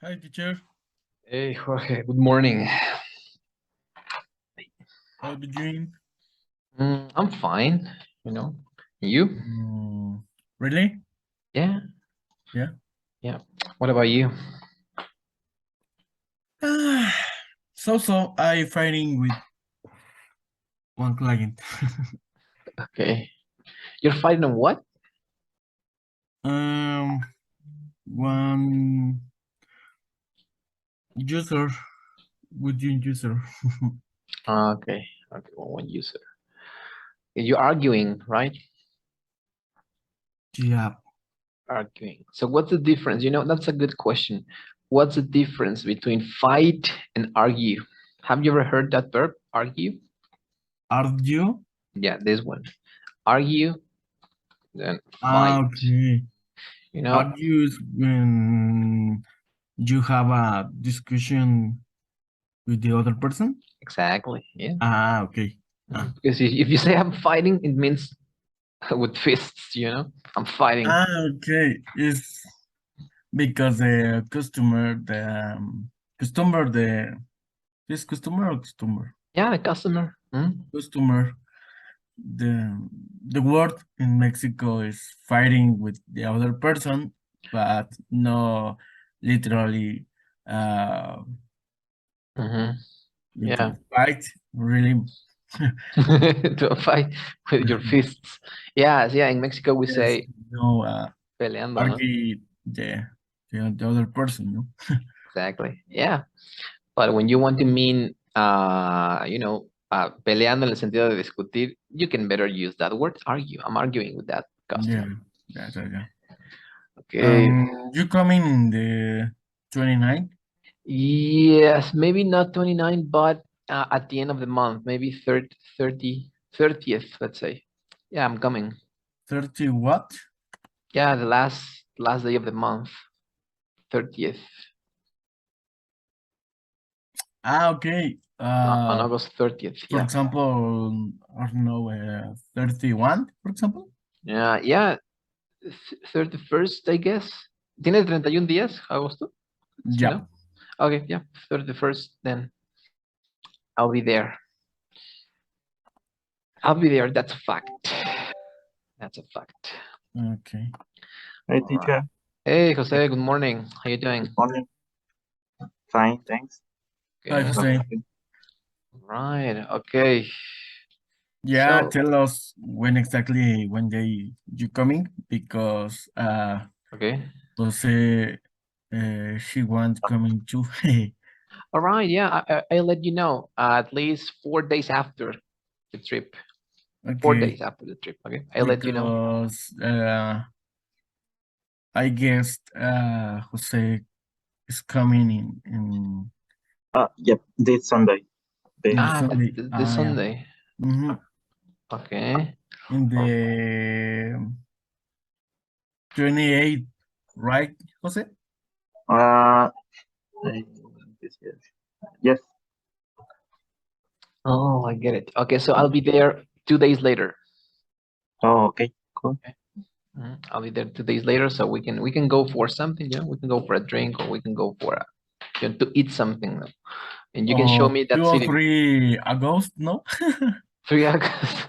Hi, teacher. Hey, Jorge, good morning. How are you doing? I'm fine, you know. You? Really? Yeah, Yeah. yeah. What about you? So I fighting with one client. Okay. You're fighting on what? um, one user with your user. Okay, okay, well, one user. You're arguing, right? Yeah. Arguing. So what's the difference? That's a good question. What's the difference between fight and argue? Have you ever heard that verb, argue? Argue? Yeah, this one. Argue, then fight. Okay. You know, Argue is when you have a discussion with the other person. exactly. Yeah. Okay. Because if you say I'm fighting, it means with fists, I'm fighting. Okay. It's because the customer, this customer or customer? Yeah, the customer. Customer. The word in Mexico is fighting with the other person, but no literally with Yeah. the fight, really. To a fight with your fists. Yeah, yeah, in Mexico we Yes, say no peleando, ¿no? argue the other person, no? Exactly. Yeah. But when you want to mean, peleando en el sentido de discutir, you can better use that word, argue. I'm arguing with that Yeah, customer. yeah. Okay. You coming in the 29th? Yes, maybe not 29, but at the end of the month, maybe 30th, let's say. Yeah, I'm coming. 30 what? Yeah, the last day of the month, 30th. Okay. On August 30th. For Yeah. example, I don't know, 31, for example? Yeah. 31st, I guess. ¿Tiene 31 días, agosto? ¿Sí, Yeah. no? Okay, yeah, 31st, then I'll be there. I'll be there. That's a fact. That's a fact. Okay. Hi, All teacher. right. Hey, Jose, good morning. How you doing? Morning. Fine, thanks. Hi, Good. Jose. Right, okay. Yeah, So, tell us when day you coming, because okay. Jose she want coming too. All right, yeah, I'll let you know at least 4 days after the trip. 4 Okay, days after the trip, okay? I'll let you know. because I guess Jose is coming in Yep, this Sunday. in This, Sunday. this Yeah. Sunday. Okay. In the 28th, right, Jose? Uh, yes. Oh, I get it. Okay, so I'll be there 2 days later. Oh, okay, cool. I'll be there 2 days later, so we can go for something, we can go for a drink, or we can go for to eat something, and you can show me that 2 or city. 3 August, no? 3 August.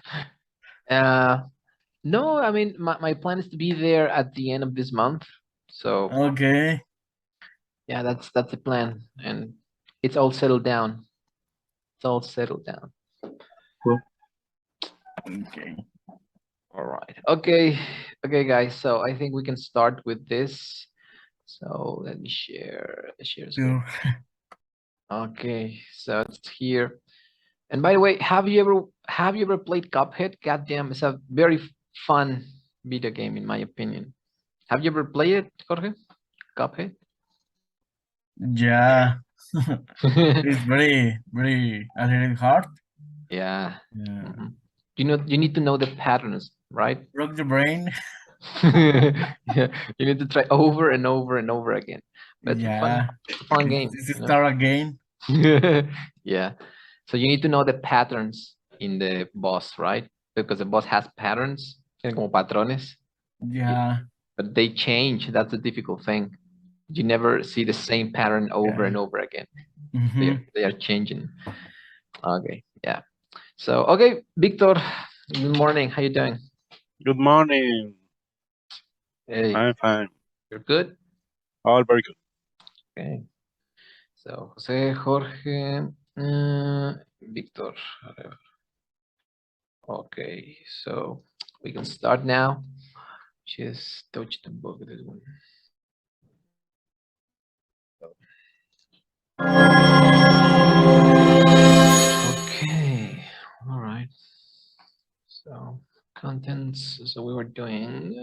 No, I mean my plan is to be there at the end of this month. So Okay. yeah, that's the plan, and it's all settled down. It's all settled down. Cool. Okay. All right. Okay, guys. So I think we can start with this. So let me share screen. Sure. Okay, so it's here. And by the way, have you ever played Cuphead? Goddamn, it's a very fun video game in my opinion. Have you ever played it, Jorge? Cuphead? Yeah. It's very, very a little hard. Yeah. Yeah. You need to know the patterns, right? Broke the brain. Yeah, you need to try over and over and over again. But Yeah. it's a fun game. This is start again. Yeah. So you need to know the patterns in the boss, right? Because the boss has patterns. Tienen como patrones. Yeah. But they change. That's the difficult thing. You never see the same pattern over and over again. They are changing. Okay, yeah. So, okay, Victor, good morning. How you doing? Good morning. Hey, I'm fine. you're good? All very good. Okay. So, Jose, Jorge, Victor. Okay, so we can start now. Just touch the book, this one. Okay, all right. So contents. So we were doing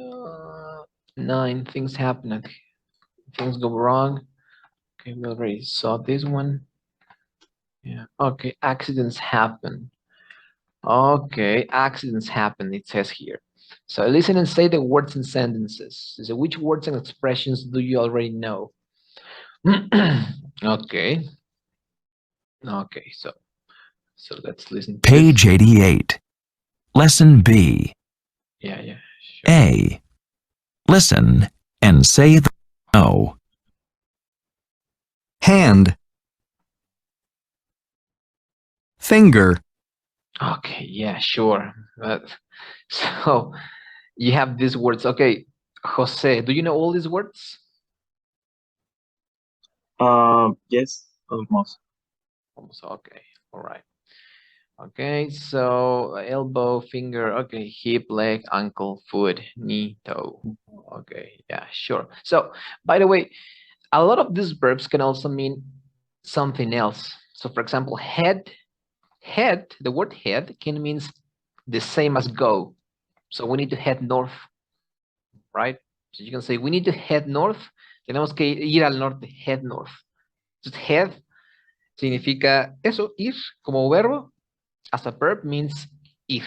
9 things happen. Things go wrong. Okay, we already saw this one. Yeah. Okay, accidents happen. Okay, accidents happen. It says here. So listen and say the words and sentences. So which words and expressions do you already know? Okay. Okay, so let's listen to Page this. 88. Lesson B. Yeah, sure. A. Listen and say the no. Hand. Finger. Okay, yeah, sure. So you have these words. Okay, Jose, do you know all these words? Yes, almost. Okay, all right. Okay, so elbow, finger, okay, hip, leg, ankle, foot, knee, toe. Okay, yeah, sure. So, by the way, a lot of these verbs can also mean something else. So, for example, head, the word head can mean the same as go. So we need to head north, right? So you can say, we need to head north. Tenemos que ir al norte, head north. Just head significa eso, ir como verbo. As a verb means if.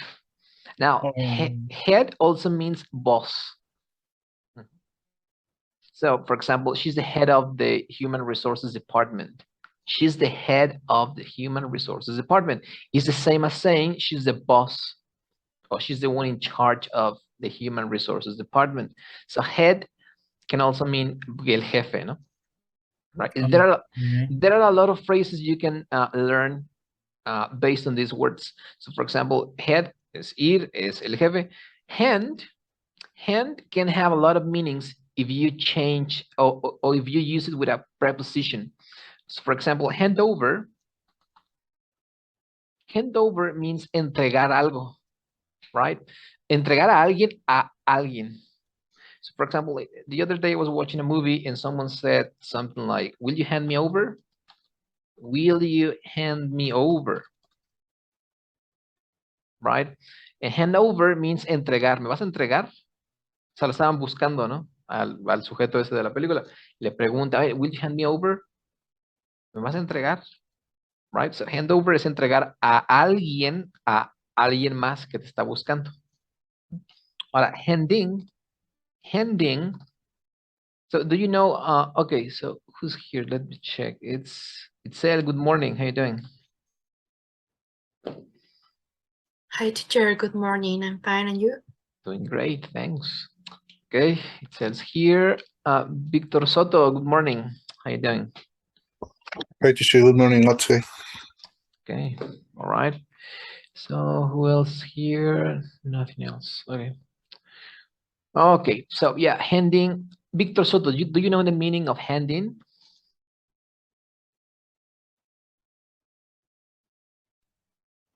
Now, head also means boss. So, for example, she's the head of the human resources department. She's the head of the human resources department. It's the same as saying she's the boss, or she's the one in charge of the human resources department. So head can also mean el jefe, no? Right? There are a lot of phrases you can learn based on these words. So, for example, head is ir, is el jefe. Hand can have a lot of meanings if you change or if you use it with a preposition. So, for example, hand over means entregar algo, right? Entregar a alguien. So, for example, the other day I was watching a movie and someone said something like, will you hand me over? Will you hand me over? Right? And hand over means entregar. ¿Me vas a entregar? O sea, lo estaban buscando, ¿no? Al sujeto ese de la película. Le pregunta, will you hand me over? ¿Me vas a entregar? Right? So hand over es entregar a alguien más que te está buscando. Ahora, handing. So do you know, okay, so who's here? Let me check. It's El. Good morning. How you doing? Hi, teacher. Good morning. I'm fine. And you? Doing great. Thanks. Okay. It says here, Victor Soto. Good morning. How you doing? Hi, teacher. Good morning. Okay. Okay. All right. So who else here? Nothing else. Okay. Okay. So yeah, handing. Victor Soto, do you know the meaning of handing?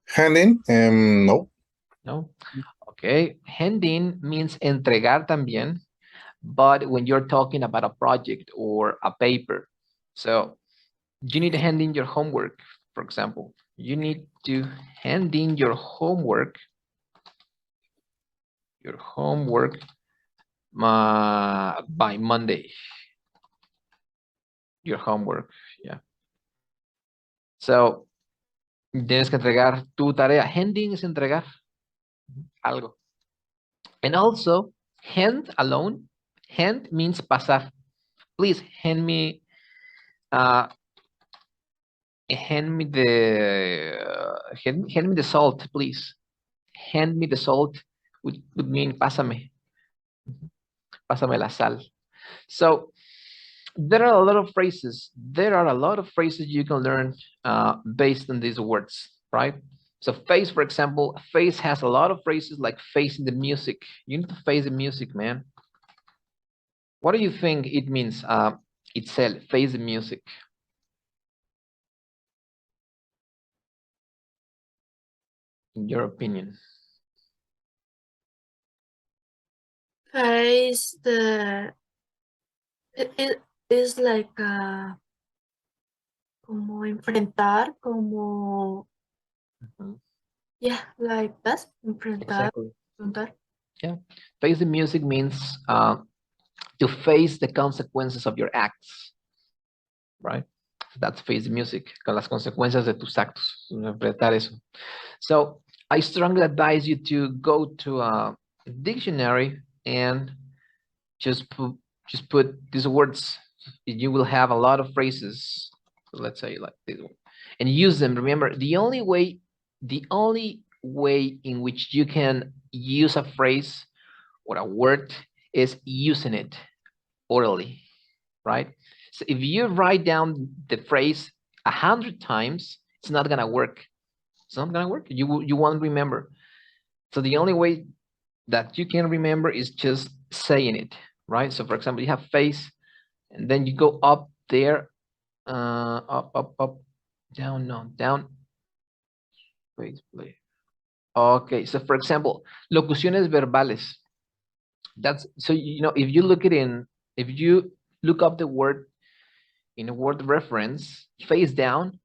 Handing? No. No. Okay. Handing means entregar también, but when you're talking about a project or a paper. So you need to hand in your homework, for example. You need to hand in your homework. By Monday. Your homework, yeah. So, tienes que entregar tu tarea. Handing es entregar algo. And also, hand alone, hand means pasar. Please hand me the salt, please. Hand me the salt would mean pásame. Pásame la sal. So there are a lot of phrases. There are a lot of phrases you can learn based on these words, right? So face, for example, face has a lot of phrases like facing the music. You need to face the music, man. What do you think it means itself, face the music? In your opinion? Face it is like como enfrentar, como yeah, like that. Enfrentar, Exactly. enfrentar. Yeah. Face the music means to face the consequences of your acts, right? That's face the music, con las consecuencias de tus actos. Enfrentar eso. So I strongly advise you to go to a dictionary and just put these words. You will have a lot of phrases. So let's say like this one, and use them. Remember, the only way in which you can use a phrase or a word is using it orally, right? So if you write down the phrase 100 times, it's not gonna work. It's not gonna work. You won't remember. So the only way that you can remember is just saying it, right? So for example, you have face, and then you go up there, up, down, no, down. Face, play. Okay, so for example, locuciones verbales. That's so if you look up the word in a word reference, face down,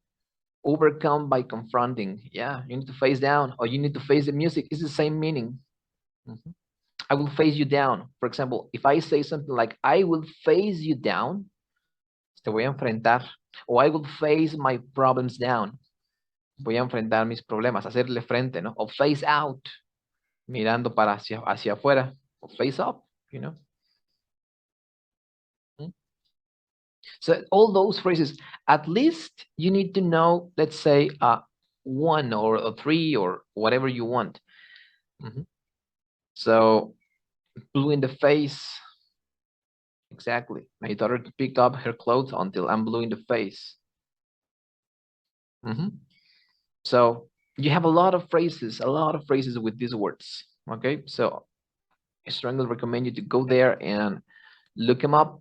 overcome by confronting. Yeah, you need to face down, or you need to face the music. It's the same meaning. I will face you down. For example, if I say something like, I will face you down, te voy a enfrentar. O I will face my problems down. Voy a enfrentar mis problemas, hacerle frente, ¿no? O face out, mirando para hacia afuera. O face up, So all those phrases, at least you need to know, let's say, one or three or whatever you want. So blue in the face. Exactly. My daughter to pick up her clothes until I'm blue in the face. So you have a lot of phrases with these words. Okay, so I strongly recommend you to go there and look them up.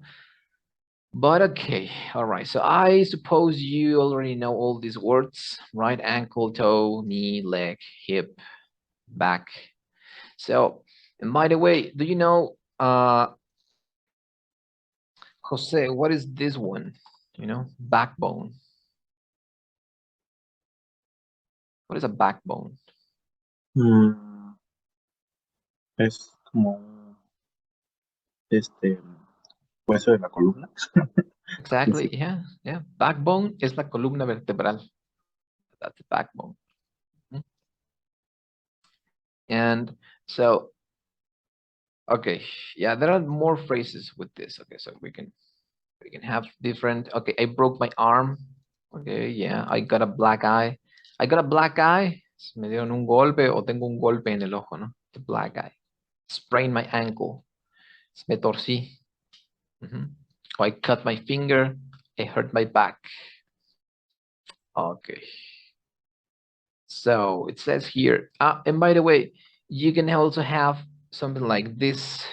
But okay, all right. So I suppose you already know all these words, right? Ankle, toe, knee, leg, hip, back. So, and by the way, do you know, Jose, what is this one? Backbone. What is a backbone? Es como hueso de la columna. Exactly. Yeah. Backbone es la columna vertebral. That's the backbone. And so, okay, yeah, there are more phrases with this. Okay, so we can have different. Okay, I broke my arm. Okay, yeah, I got a black eye. I got a black eye. Me dieron un golpe o tengo un golpe en el ojo, ¿no? The black eye. Sprained my ankle. Me torcí. Or I cut my finger. I hurt my back. Okay. So it says here, and by the way, you can also have something like this.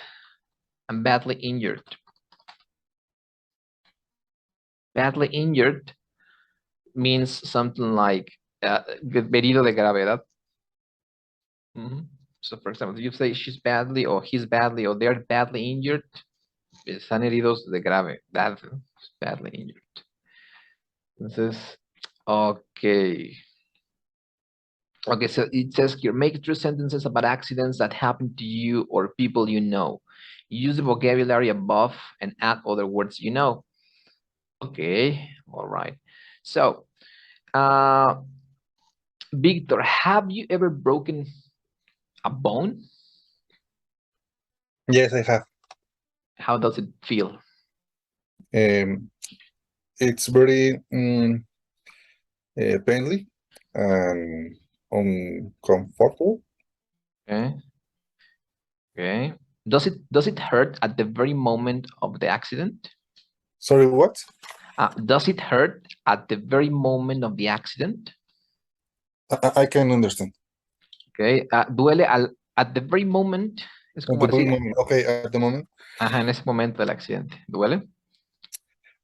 I'm badly injured. Badly injured means something like herido de gravedad. So for example, if you say she's badly or he's badly or they're badly injured, están heridos de grave, badly injured. Entonces, okay. Okay, so it says here, make true sentences about accidents that happen to you or people you know. Use the vocabulary above and add other words you know. Okay, all right. So, Victor, have you ever broken a bone? Yes, I have. How does it feel? It's very painful and uncomfortable. Okay. Okay. Does it hurt at the very moment of the accident? Sorry, what? Does it hurt at the very moment of the accident? I can understand. Okay. Duele at the very moment. Es At como the very decir, moment. Okay, at the moment. ajá, en ese momento del accidente. ¿Duele?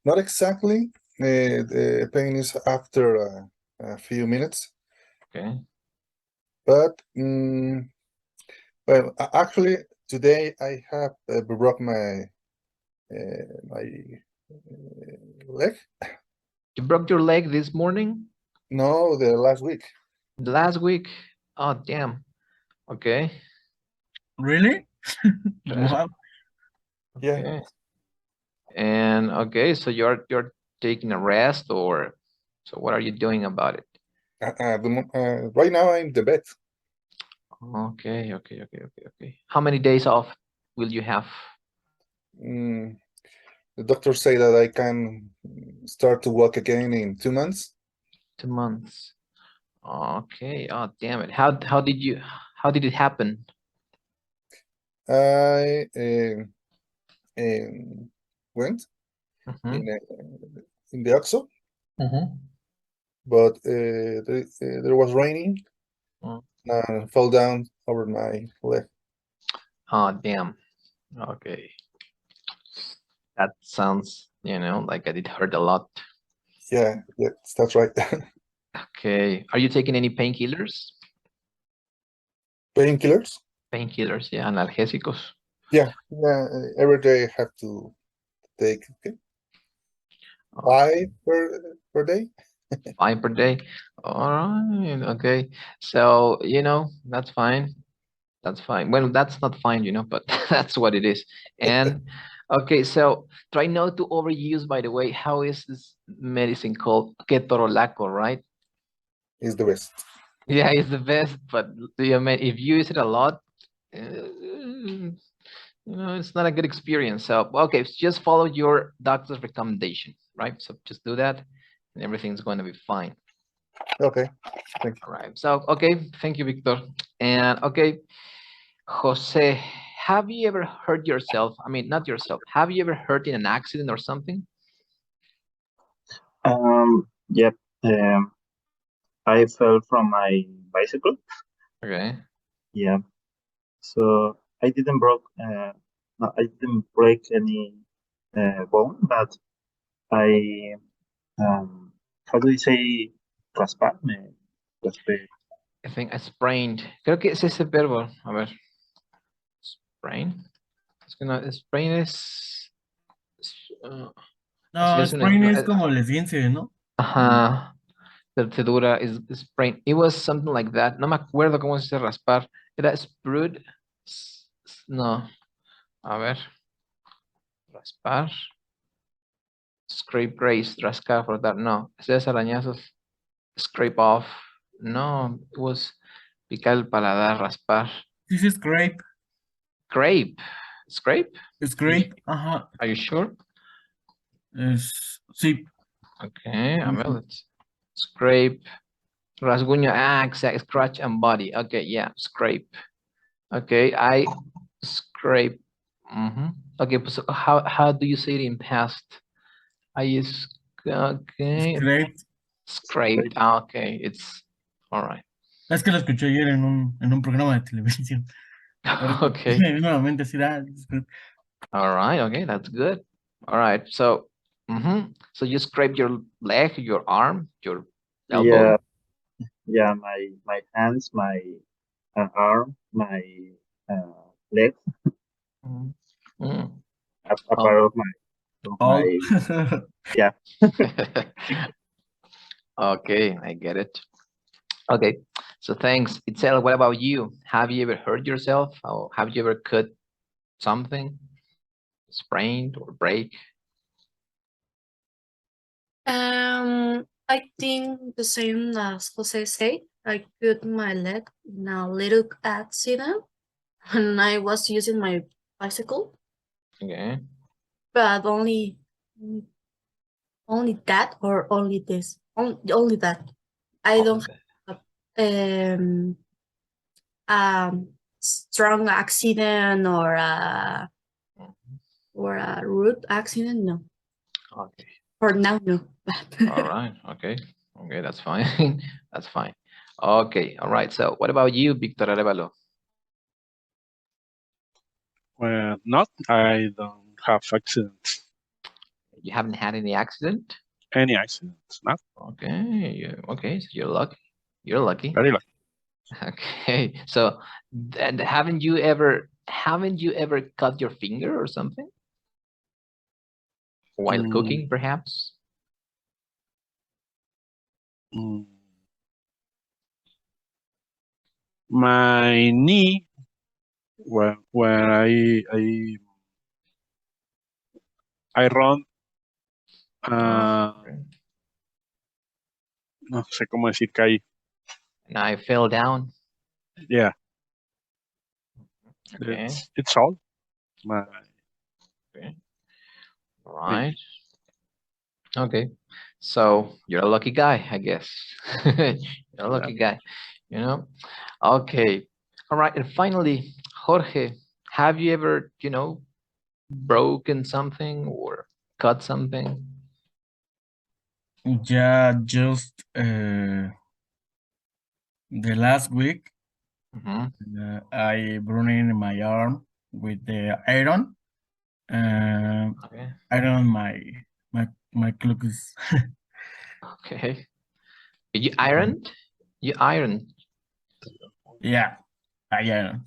Not exactly. The pain is after a few minutes, Okay. but well, actually today I have broke my leg. You broke your leg this morning? No, the last week. Last week? Oh, damn. Okay. Really? Wow. Yeah. Okay. And okay, so you're taking a rest, or so what are you doing about it? Right now I'm the bed. Okay. How many days off will you have? The doctors say that I can start to walk again in 2 months. 2 months. Okay. Oh, damn it. How did it happen? I went Mhm. in the OXXO, but there was raining Mm. and fell down over my leg. Oh, damn. Okay. That sounds, like it hurt a lot. Yeah, that's right. Okay. Are you taking any painkillers? Painkillers? Painkillers, yeah, analgésicos. Yeah, every day I have to take Oh, 5 per day. 5 per day. All right. Okay. So, that's fine. That's fine. Well, that's not fine, but that's what it is. And okay, so try not to overuse, by the way. How is this medicine called? Ketorolaco, right? Is the best. Yeah, it's the best, but if you use it a lot, it's not a good experience. So, okay, just follow your doctor's recommendation, right? So just do that and everything's going to be fine. Okay, thank you. All right. So, okay, thank you, Victor. And okay, Jose, have you ever hurt yourself? I mean, not yourself. Have you ever hurt in an accident or something? Yep. I fell from my bicycle. Okay. Yeah. So I didn't broke. No, I didn't break any bone, but I how do you say raspar? Me raspé. I think I sprained. Creo que es ese verbo. A ver. Sprain. Es que no, sprain es... uh, No, es sprain es como el esguince, ¿no? ajá. Torcedura is sprain. It was something like that. No me acuerdo cómo se dice raspar. Era sprued. No. A ver. Raspar. Scrape grace. Rascar, for that. No. Ese es arañazos. Scrape off. No. It was picar el paladar, raspar. This is scrape. Scrape. Scrape? Scrape. Ajá. Are you sure? Sí. Okay. A ver, let's scrape. Rasguño. Exact. Scratch and body. Okay. Yeah. Scrape. Okay. I scrape. Okay. So how do you say it in past? I use. Okay. Scrape. Scraped. Okay. It's all right. Es que lo escuché ayer en un programa de televisión. Okay. Nuevamente así da. All right. Okay. That's good. All right. So, so you scrape your leg, your arm, your elbow. Yeah. My hands, my arm, my leg, a part of All. my yeah. Okay, I get it. Okay, so thanks. Itzel, what about you? Have you ever hurt yourself? Or have you ever cut something, sprained or break? I think the same as Jose said. I cut my leg in a little accident when I was using my bicycle, Okay. but only that or only this. Only that. I don't have strong accident or a road accident. No, Okay. for now, no. All right. Okay. Okay, that's fine. That's fine. Okay. All right. So what about you, Victor Arevalo? Well, not. I don't have accidents. You haven't had any accident? Any accidents? Not Okay. Okay. So you're lucky. You're lucky. very lucky. Okay. So and haven't you ever cut your finger or something? While Mm, cooking, perhaps? mm. My knee, when I run, Okay. no sé cómo decir caí. And I fell down. Yeah, Okay. it's all. My Okay. All right. Okay. So you're a lucky guy, I guess. You're a lucky guy, you know? Okay. All right. And finally, Jorge, have you ever, broken something or cut something? Yeah, just the last week, Mhm. I burned my arm with the iron. Okay. Iron my clothes. Okay. You ironed? You ironed. Yeah, I iron.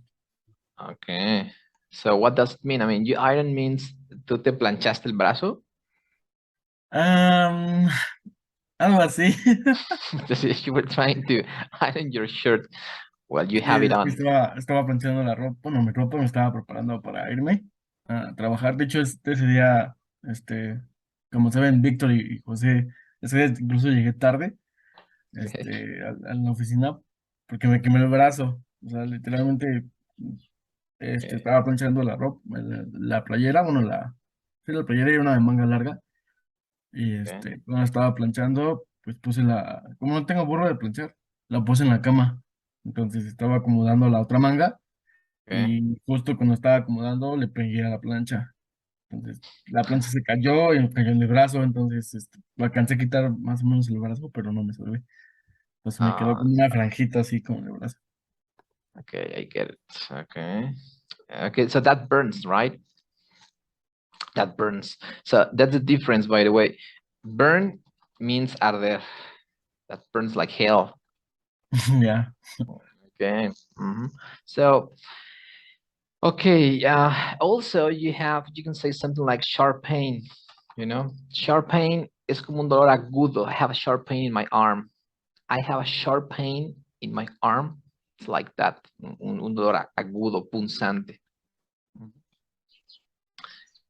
Okay. So what does it mean? I mean, you iron means tú te planchaste el brazo. Algo así. Entonces you were trying to iron your shirt while you Sí, have it es que on. estaba planchando la ropa, bueno, mi ropa me estaba preparando para irme a trabajar. De hecho, ese día, como saben, Víctor y José, ese día incluso llegué tarde, Okay. a la oficina porque me quemé el brazo. O sea, literalmente, Okay. estaba planchando la ropa, la playera, bueno, sí, la playera era una de manga larga. Y Okay. cuando estaba planchando, pues puse como no tengo burro de planchar, la puse en la cama. Entonces estaba acomodando la otra manga Okay. y justo cuando estaba acomodando le pegué a la plancha. Entonces la plancha se cayó y me cayó en mi brazo, entonces lo alcancé a quitar más o menos el brazo, pero no me salvé. Entonces me quedó Ah, como una franjita así con el brazo. okay, I get it. Okay. Okay, so that burns, right? That burns. So that's the difference, by the way. Burn means arder. That burns like hell. Yeah. Okay. So, okay. Also, you can say something like sharp pain. Sharp pain es como un dolor agudo. I have a sharp pain in my arm. I have a sharp pain in my arm. It's like that. Un dolor agudo, punzante.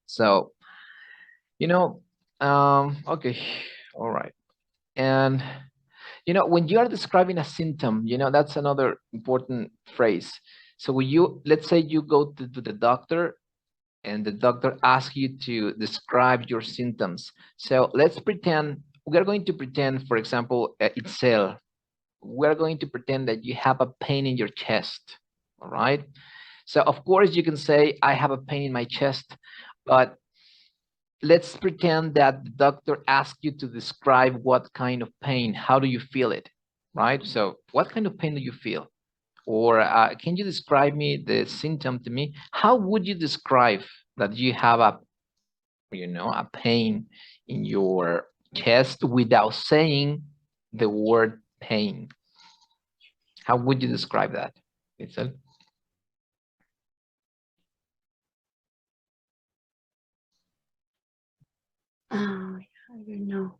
So, okay, all right. And, when you are describing a symptom, that's another important phrase. So let's say you go to the doctor and the doctor asks you to describe your symptoms. So we're going to pretend, for example, Itzel, we're going to pretend that you have a pain in your chest, all right? So of course you can say, I have a pain in my chest, but let's pretend that the doctor asked you to describe what kind of pain, how do you feel it, right? So what kind of pain do you feel? Or can you describe me the symptom to me? How would you describe that you have a pain in your chest without saying the word pain? How would you describe that, Itzel? I don't know.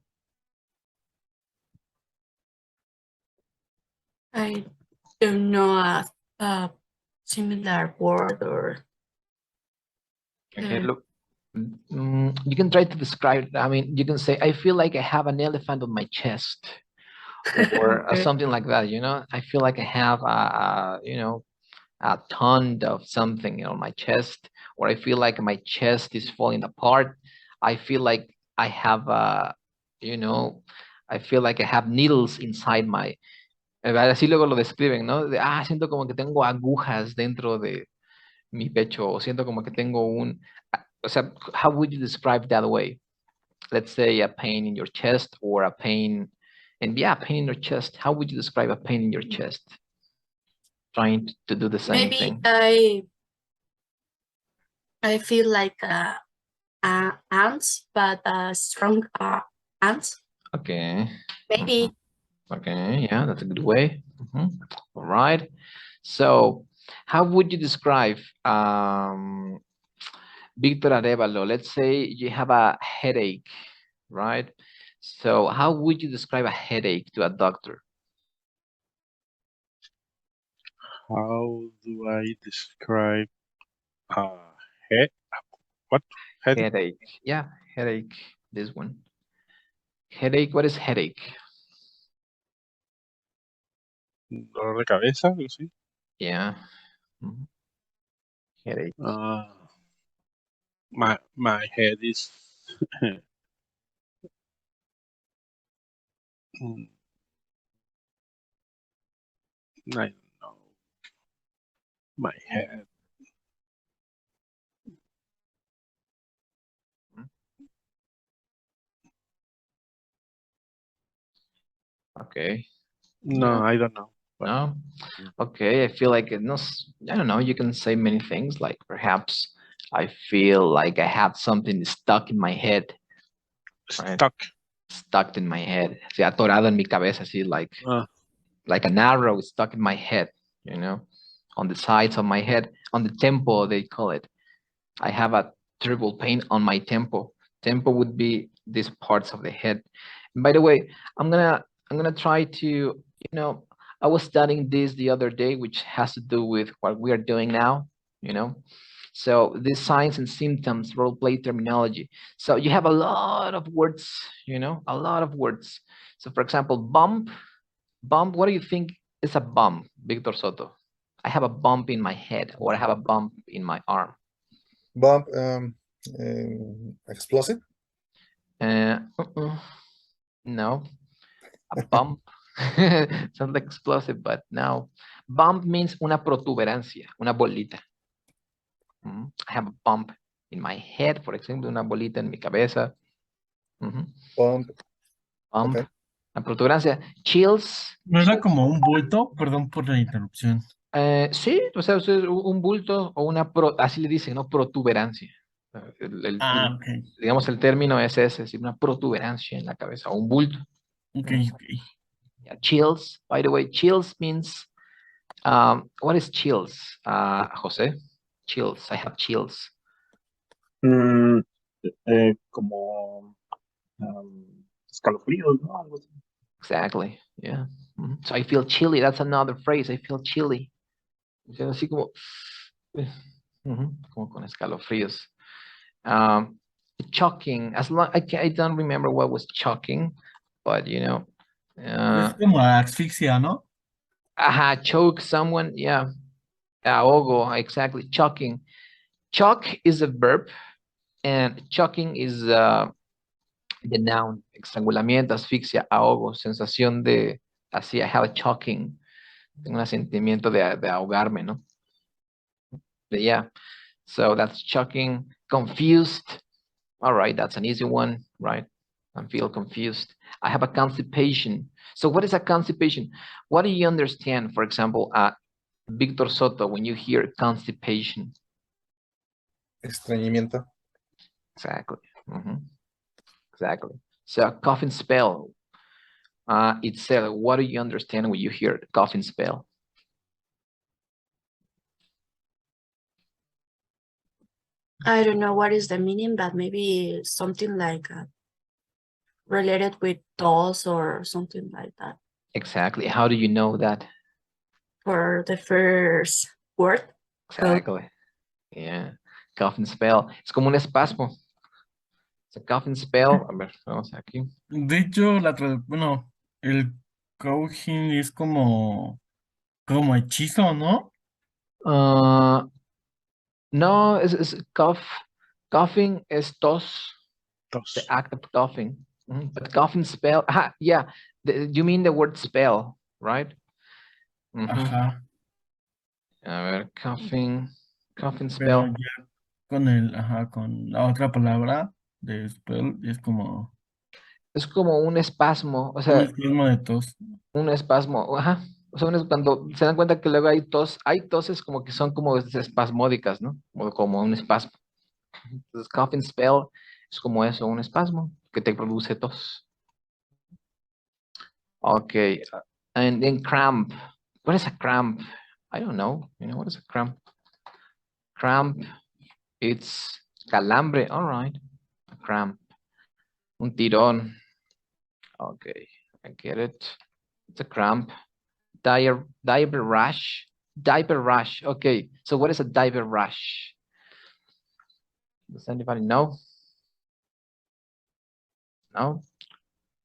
I don't know a similar word or. Okay, look, you can try to describe it. I mean, you can say, I feel like I have an elephant on my chest, or Okay. something like that. I feel like I have a ton of something on my chest, or I feel like my chest is falling apart. I feel like I have I feel like I have needles inside Así luego lo describen, ¿no? Siento como que tengo agujas dentro de mi pecho, o siento como que tengo o sea, how would you describe that way? Let's say a pain in your chest or a pain, and yeah, pain in your chest. How would you describe a pain in your chest? Trying to do the same Maybe thing. I feel like ants, but strong ants. Okay. Maybe. Okay, yeah, that's a good way. All right. So, how would you describe Victor Arevalo? Let's say you have a headache, right? So, how would you describe a headache to a doctor? How do I describe head? What? Headache. Yeah, headache. This one. Headache. What is headache? Dolor de cabeza, algo así. Yeah. Headache. My head is I don't know. My head. Okay. No, Yeah. I don't know. No. Okay. I feel like no. I don't know. You can say many things. Like perhaps I feel like I have something stuck in my head. Right? Stuck in my head. Sí, atorado en mi cabeza. Así like an arrow is stuck in my head. You know, on the sides of my head, on the temple they call it. I have a terrible pain on my temple. Temple would be these parts of the head. And by the way, I'm gonna try to, I was studying this the other day, which has to do with what we are doing now, So these signs and symptoms, role play terminology. So you have a lot of words, a lot of words. So for example, bump, what do you think is a bump, Victor Soto? I have a bump in my head, or I have a bump in my arm. Bump, explosive? No, a bump sounds like explosive, but no. Bump means una protuberancia, una bolita. I have a bump in my head, for example, una bolita en mi cabeza. Bump. Bump, Okay. una protuberancia. Chills. ¿No era como un bulto? Perdón por la interrupción. Sí, o sea, un bulto o así le dicen, ¿no? Protuberancia. Ok. Digamos, el término es ese, es decir, una protuberancia en la cabeza, o un bulto. Ok. Yeah, chills, by the way, chills means, what is chills, Jose? Chills, I have chills. Como escalofríos, ¿no? Algo así. Exactly, yeah. So I feel chilly, that's another phrase, I feel chilly. Así como, como con escalofríos. Choking, I don't remember what was choking, but Es como asfixia, ¿no? choke someone, yeah. Ahogo, exactly, choking. Choke is a verb, and choking is the noun. Estrangulamiento, asfixia, ahogo, sensación de, así, I have a choking. Tengo un sentimiento de ahogarme, ¿no? But yeah, so that's choking. Confused. All right, that's an easy one, right? I feel confused. I have a constipation. So what is a constipation? What do you understand, for example, Victor Soto, when you hear constipation? Estreñimiento. Exactly. Exactly. So a coughing spell. Itself, what do you understand when you hear coughing spell? I don't know what is the meaning, but maybe something like related with dolls or something like that. Exactly. How do you know that? For the first word. Exactly. Yeah. Coughing spell. Es como un espasmo. It's a coughing spell. A ver, vamos aquí. De hecho, bueno, el coughing es como hechizo, ¿no? No, it's coughing is tos. The act of coughing. But coughing spell. Yeah. You mean the word spell, right? Ajá. A ver, coughing Pero spell. ya con la otra palabra de spell, es como Es como un espasmo, o un sea, espasmo de tos. un espasmo, ajá. O sea, cuando se dan cuenta que luego hay toses como que son como espasmódicas, ¿no? Como un espasmo. Entonces, coughing spell es como eso, un espasmo que te produce tos. Okay, and then cramp. What is a cramp? I don't know. You know what is a cramp? Cramp, it's calambre. All right, a cramp. Un tirón. Okay, I get it. It's a cramp. Diaper rash. Diaper rash. Okay, so what is a diaper rash? Does anybody know? No?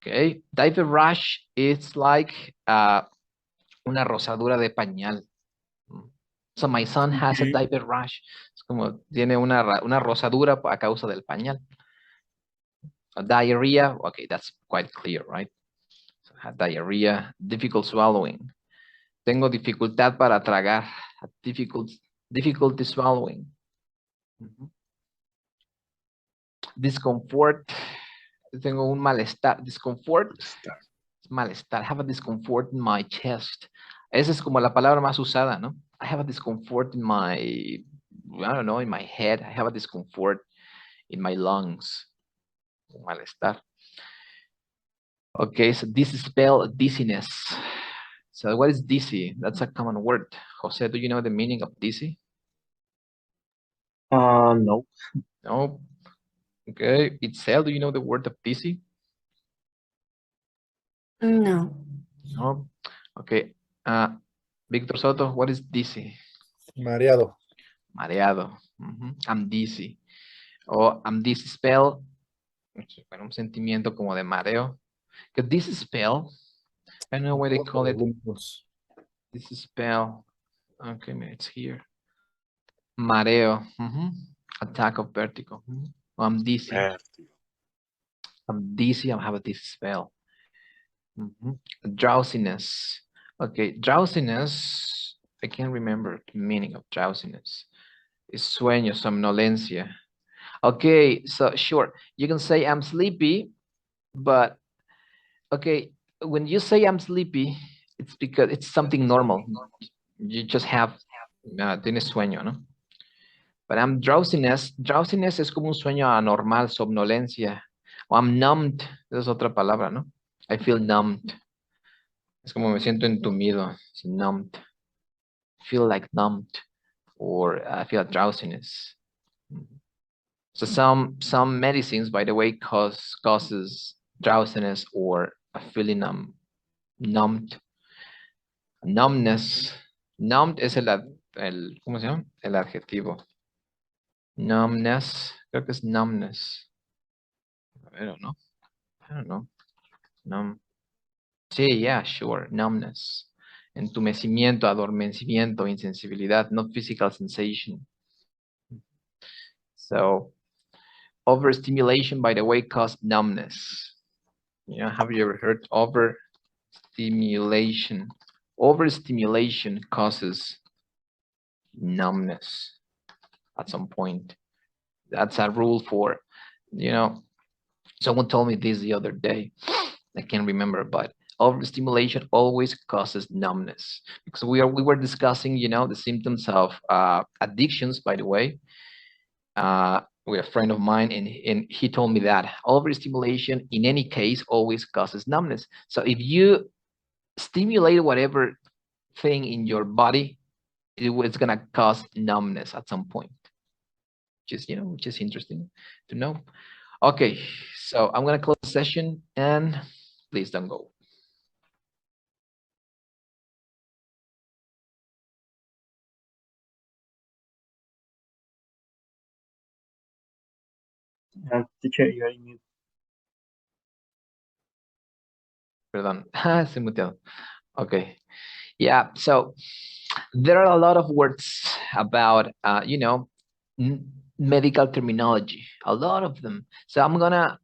Okay, diaper rash is like una rosadura de pañal. So my son has a Ok. diaper rash. Es como tiene una rosadura a causa del pañal. A diarrhea, okay, that's quite clear, right? So, diarrhea, difficult swallowing. Tengo dificultad para tragar. Difficulty swallowing. Discomfort. Tengo un malestar. Discomfort. Malestar. I have a discomfort in my chest. Esa es como la palabra más usada, ¿no? I have a discomfort in my, I don't know, in my head. I have a discomfort in my lungs. Malestar. Okay, so this is spelled dizziness. So what is dizzy? That's a common word. Jose, do you know the meaning of dizzy? No. No. Okay, Itzel, do you know the word of dizzy? No. No. Okay. Victor Soto, what is dizzy? Mareado. Mareado. I'm dizzy. O I'm dizzy spell. Bueno, un sentimiento como de mareo. Because dizzy spell, I don't know why they call it dizzy spell. Okay, it's here. Mareo. Attack of vertigo. I'm dizzy. Vertigo. I'm dizzy. I have a dizzy spell. Drowsiness. Okay, drowsiness. I can't remember the meaning of drowsiness. It's sueño, somnolencia. Okay, so sure, you can say I'm sleepy, but okay, when you say I'm sleepy, it's because it's something normal. You just have, tienes sueño, ¿no? But I'm drowsiness. Drowsiness es como un sueño anormal, somnolencia. O I'm numbed, esa es otra palabra, ¿no? I feel numbed. Es como me siento entumido. It's numbed. Feel like numbed, or I feel drowsiness. So some medicines, by the way, causes drowsiness or a feeling numbed. Numbness. Numbed es ¿cómo se llama? El adjetivo. Numbness. Creo que es numbness. I don't know. I don't know. Numb. Sí, yeah, sure. Numbness. Entumecimiento, adormecimiento, insensibilidad, not physical sensation. So, overstimulation, by the way, causes numbness. You know, have you ever heard overstimulation? Overstimulation causes numbness at some point. That's a rule for, you know, someone told me this the other day. I can't remember, but overstimulation always causes numbness, because we were discussing, you know, the symptoms of addictions, by the way, with a friend of mine, and he told me that overstimulation in any case always causes numbness. So if you stimulate whatever thing in your body, it's gonna cause numbness at some point. Just, you know, which is interesting to know. Okay, so I'm gonna close the session, and please don't go. Teacher, you are in mute. Perdón, estoy muteado. Okay, yeah, so there are a lot of words about, you know, medical terminology, a lot of them. So I'm gonna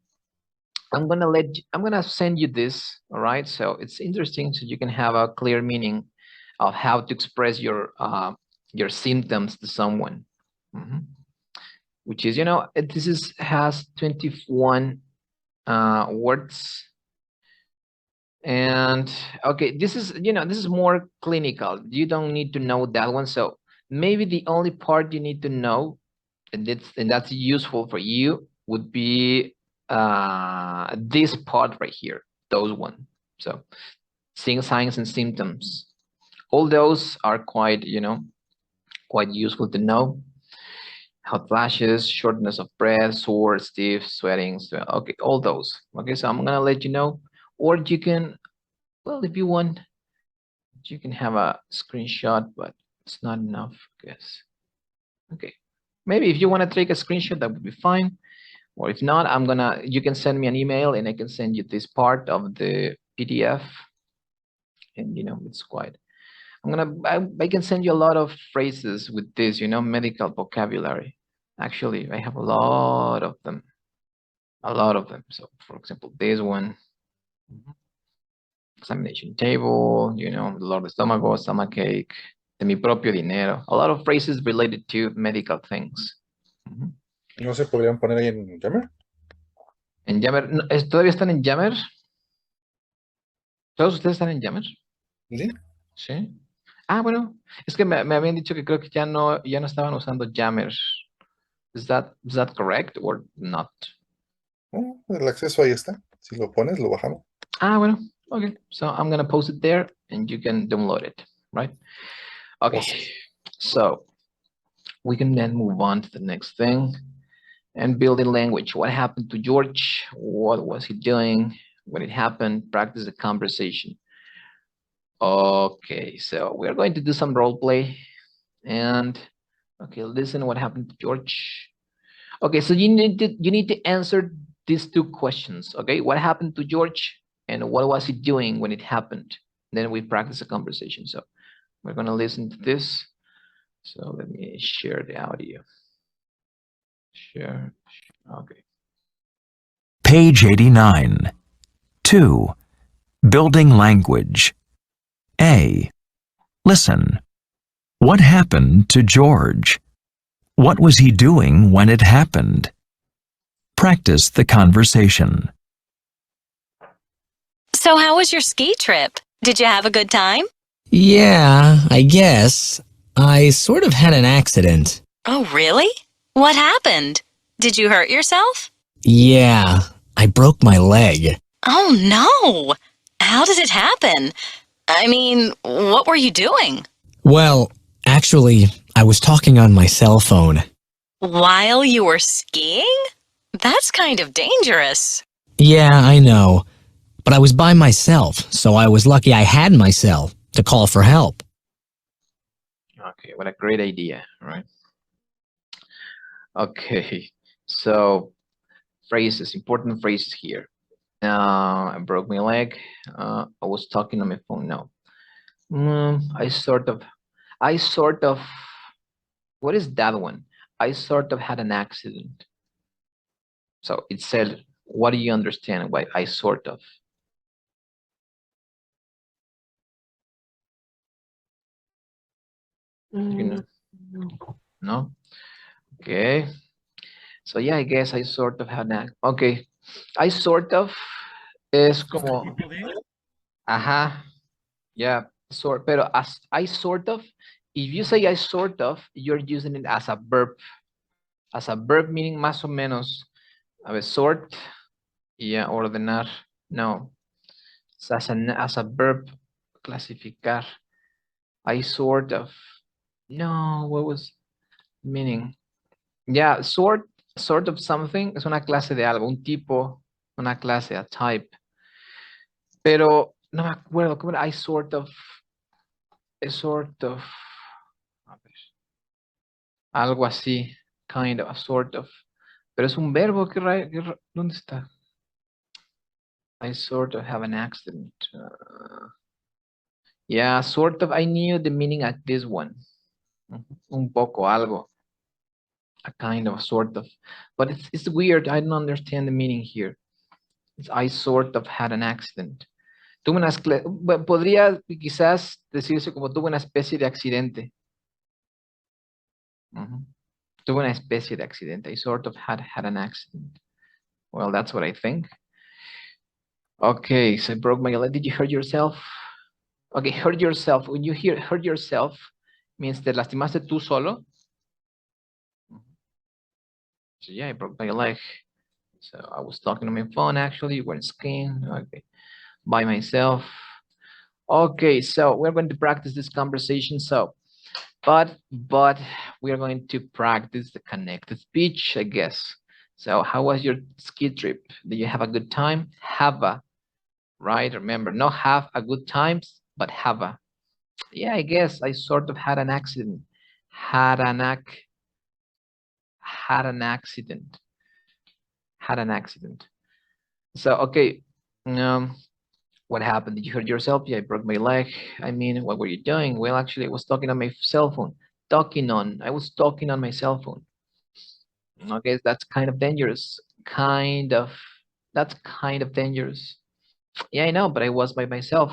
send you this, all right? So it's interesting, so you can have a clear meaning of how to express your symptoms to someone. Which is, this has 21 words. And okay, this is more clinical. You don't need to know that one. So maybe the only part you need to know, and that's useful for you, would be this part right here, those one. So signs and symptoms, all those are quite quite useful to know. Hot flashes, shortness of breath, sore, stiff, sweating. Okay, all those. Okay, so I'm gonna let you know, or you can, well, if you want, you can have a screenshot, but it's not enough, I guess. Okay, maybe if you want to take a screenshot, that would be fine. Or if not, you can send me an email and I can send you this part of the PDF. And it's quite, I can send you a lot of phrases with this, medical vocabulary. Actually, I have a lot of them. So for example, this one, examination table, dolor de estómago, stomachache, de mi propio dinero. A lot of phrases related to medical things. ¿No se podrían poner ahí en Yammer? En Yammer, ¿todavía están en Yammer? ¿Todos ustedes están en Yammer? Sí. Sí. Ah, bueno, es que me habían dicho que creo que ya no estaban usando Yammer. Is that correct or not? El acceso ahí está. Si lo pones, lo bajamos. Ah, bueno, okay. So I'm gonna post it there and you can download it, right? Okay, Awesome. so we can then move on to the next thing. And building language. What happened to George? What was he doing when it happened? Practice the conversation. Okay, so we're going to do some role play. And okay, listen what happened to George. Okay, so you need to answer these two questions. Okay, what happened to George and what was he doing when it happened? Then we practice a conversation. So we're gonna listen to this. So let me share the audio. Share. Okay. Page 89. 2. Building language. A. Listen. What happened to George? What was he doing when it happened? Practice the conversation. So how was your ski trip? Did you have a good time? Yeah, I guess. I sort of had an accident. Oh, really? What happened? Did you hurt yourself? Yeah, I broke my leg. Oh, no. How did it happen? I mean, what were you doing? Well, actually, I was talking on my cell phone. While you were skiing? That's kind of dangerous. Yeah, I know. But I was by myself, so I was lucky I had my cell to call for help. Okay, what a great idea, right? Okay, so phrases, important phrases here. I broke my leg. I was talking on my phone. No. I sort of, what is that one? I sort of had an accident. So it said, what do you understand by I sort of? You know? No? Okay. So yeah, I guess I sort of had an, okay. I sort of es como, ajá, yeah, pero as I sort of, if you say I sort of, you're using it as a verb meaning más o menos, a ver, sort, yeah, ordenar, no, it's as a verb, clasificar. I sort of, no, what was meaning? Yeah, sort of something es una clase de algo, un tipo, una clase, a type. Pero no me acuerdo, ¿cómo era? I sort of, a ver, algo así, kind of, a sort of. Pero es un verbo, ¿dónde está? I sort of have an accident. Yeah, sort of, I knew the meaning at this one. Un poco, algo. A kind of, sort of. But it's weird, I don't understand the meaning here. I sort of had an accident. Tuve una podría quizás decirse como tuve una especie de accidente. Tuve una especie de accidente. I sort of had an accident. Well, that's what I think. Okay, so I broke my leg. Did you hurt yourself? Okay, hurt yourself. When you hear hurt yourself, means te lastimaste tú solo. So yeah, I broke my leg. So I was talking on my phone actually, weren't skiing. Okay, by myself. Okay, so we're going to practice this conversation. So, but we are going to practice the connected speech, I guess. So how was your ski trip? Did you have a good time? Have a, right? Remember, not have a good times, but have a. Yeah, I guess I sort of had an accident. Had an accident. Had an accident. So, okay. What happened? Did you hurt yourself? Yeah, I broke my leg. I mean, what were you doing? Well, actually, I was talking on my cell phone. I was talking on my cell phone. Okay, that's kind of dangerous. That's kind of dangerous. Yeah, I know, but I was by myself.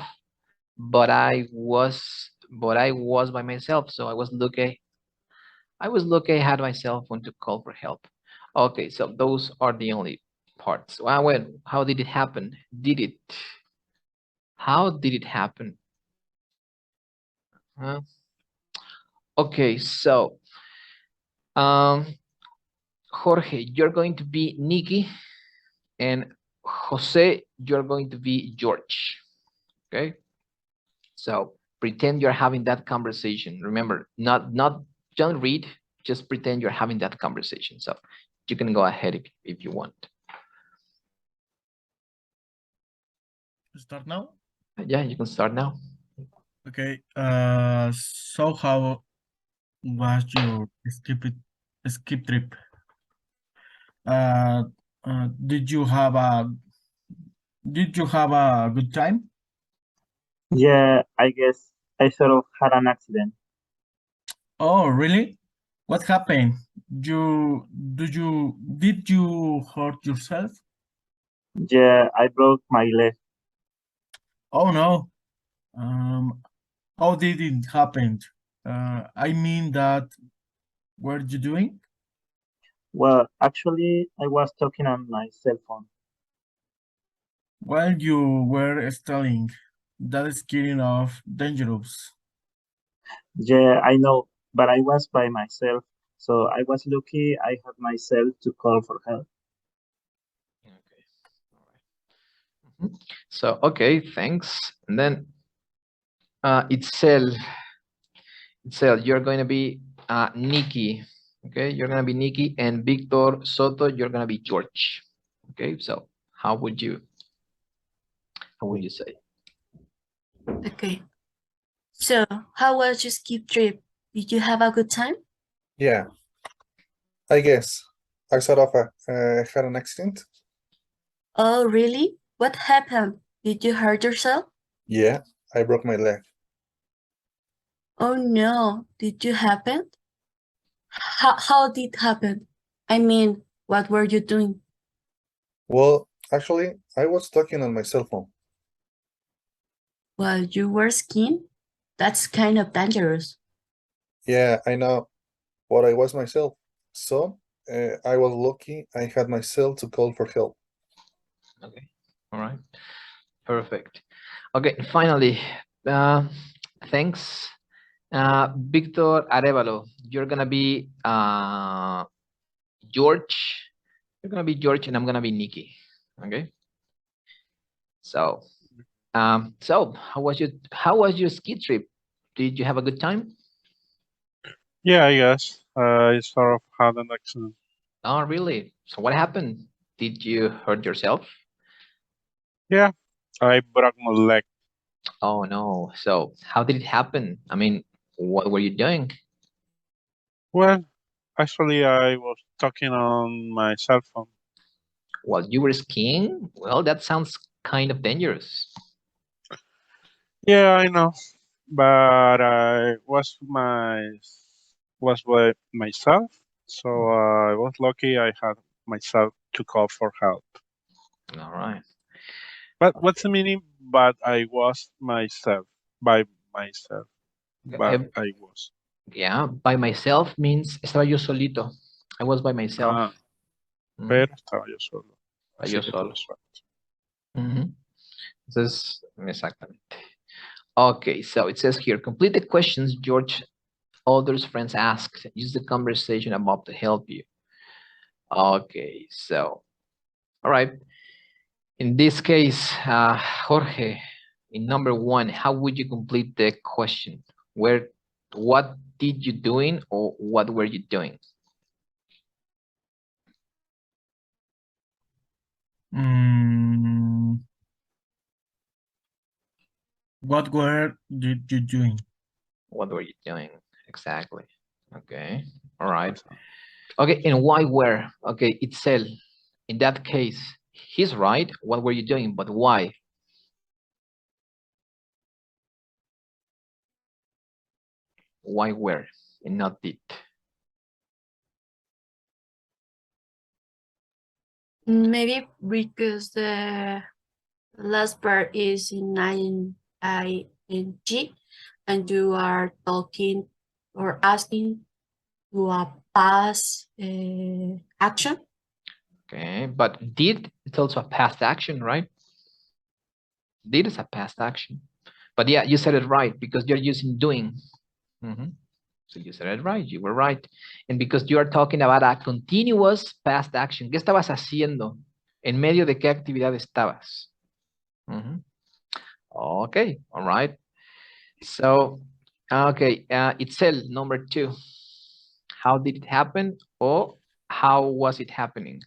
But I was by myself, so I was lucky. I had my cell phone to call for help. Okay, so those are the only parts. Well, how did it happen? How did it happen? Okay, so Jorge, you're going to be Nikki, and Jose, you're going to be George. Okay, so pretend you're having that conversation. Remember, not don't read, just pretend you're having that conversation. So you can go ahead if you want. Start now? Yeah, you can start now. Okay. So how was your skip trip? Did you have a good time? Yeah, I guess I sort of had an accident. Oh, really? What happened? Did you hurt yourself? Yeah, I broke my leg. Oh no. How did it happen? I mean that what are you doing? Well, actually, I was talking on my cell phone. While you were studying, that is kind of dangerous. Yeah, I know, but I was by myself, so I was lucky I had myself to call for help. Okay. All right. So okay, thanks. And then Itzel, you're going to be Nikki. Okay, you're going to be Nikki, and Victor Soto, you're going to be George. Okay, so how would you say? Okay. So, how was your ski trip? Did you have a good time? Yeah, I guess. I sort of had an accident. Oh, really? What happened? Did you hurt yourself? Yeah, I broke my leg. Oh no, did you happen? How did it happen? I mean, what were you doing? Well, actually, I was talking on my cell phone. While you were skiing? That's kind of dangerous. Yeah, I know, but I was myself. So I was lucky I had myself to call for help. Okay, all right, perfect. Okay, finally, thanks. Victor Arevalo, you're gonna be George. You're gonna be George, and I'm gonna be Nikki. Okay. So, how was your ski trip? Did you have a good time? Yeah, I guess. I sort of had an accident. Oh, really? So what happened? Did you hurt yourself? Yeah, I broke my leg. Oh no. So how did it happen? I mean, what were you doing? Well, actually, I was talking on my cell phone. While you were skiing? Well, that sounds kind of dangerous. Yeah, I know, but I was by myself, so I was lucky I had myself to call for help. All right. But what's the meaning? But I was myself. By myself. But I was. Yeah, by myself means estaba yo solito. I was by myself. Ah, pero estaba yo solo. Estaba Así yo que solo. tuve suerte. Entonces, exactamente. Okay, so it says here, complete the questions George others friends asked. Use the conversation above to help you. Okay, so, all right. In this case, Jorge, in number 1, how would you complete the question? What did you doing or what were you doing? What were you doing? What were you doing? Exactly. Okay. All right. Okay. And why were? Okay. Itself. In that case, he's right. What were you doing? But why? Why were and not did? Maybe because the last part is in ing and you are talking or asking to a past action. Okay, but did, it's also a past action, right? Did is a past action. But yeah, you said it right because you're using doing. So you said it right, you were right. And because you are talking about a continuous past action, ¿qué estabas haciendo? ¿En medio de qué actividad estabas? Okay, all right. So, okay, itself, number 2. How did it happen or how was it happening?